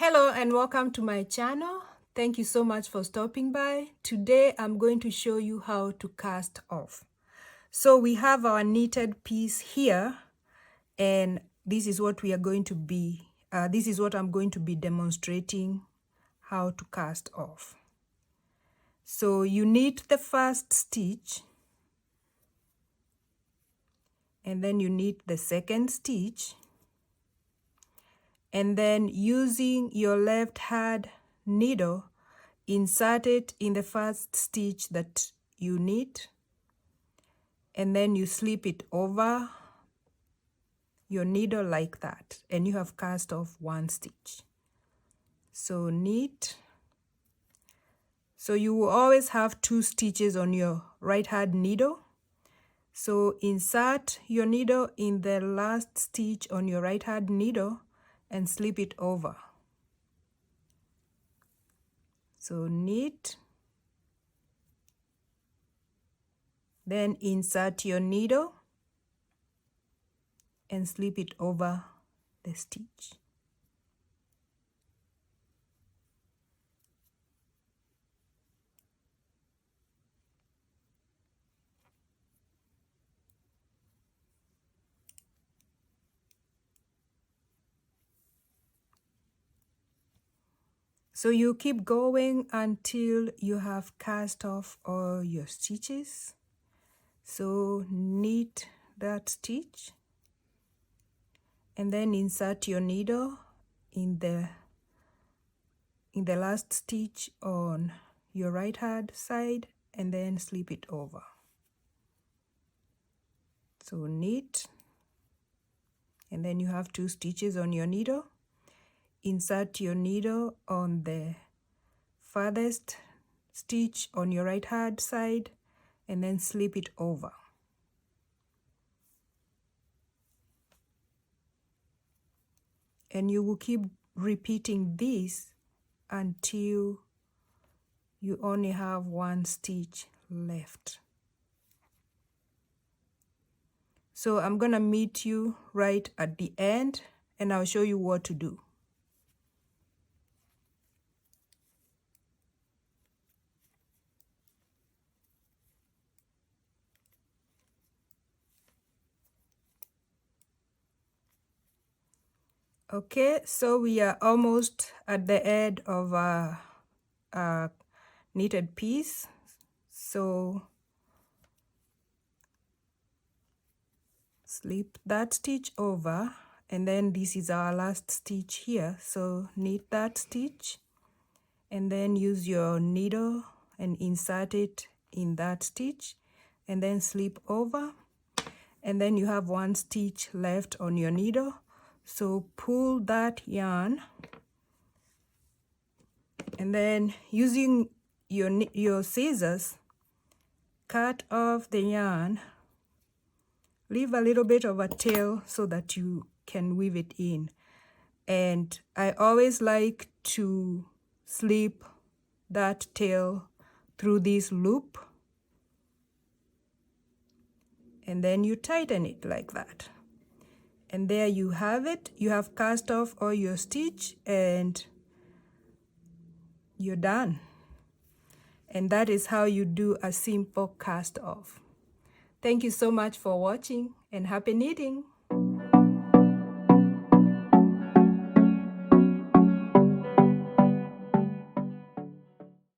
Hello and welcome to my channel. Thank you so much for stopping by. Today I'm going to show you how to cast off. So we have our knitted piece here, and this is what we are going to be, this is what I'm going to be demonstrating how to cast off. So you knit the first stitch, and then you knit the second stitch, and then using your left hand needle, insert it in the first stitch that you knit, and then you slip it over your needle like that, and you have cast off one stitch. So knit. So you will always have two stitches on your right hand needle. So insert your needle in the last stitch on your right hand needle and slip it over. So knit, then insert your needle and slip it over the stitch. So you keep going until you have cast off all your stitches. So knit that stitch and then insert your needle in the last stitch on your right hand side and then slip it over. So knit, and then you have two stitches on your needle. Insert your needle on the farthest stitch on your right hand side and then slip it over. And you will keep repeating this until you only have one stitch left. So I'm gonna meet you right at the end and I'll show you what to do. Okay, so we are almost at the end of our knitted piece. So slip that stitch over, and then this is our last stitch here. So knit that stitch and then use your needle and insert it in that stitch and then slip over, and then you have one stitch left on your needle. So pull that yarn and then using your scissors, cut off the yarn, leave a little bit of a tail so that you can weave it in. And I always like to slip that tail through this loop, and then you tighten it like that. And there you have it. You have cast off all your stitch and you're done. And that is how you do a simple cast off. Thank you so much for watching and happy knitting.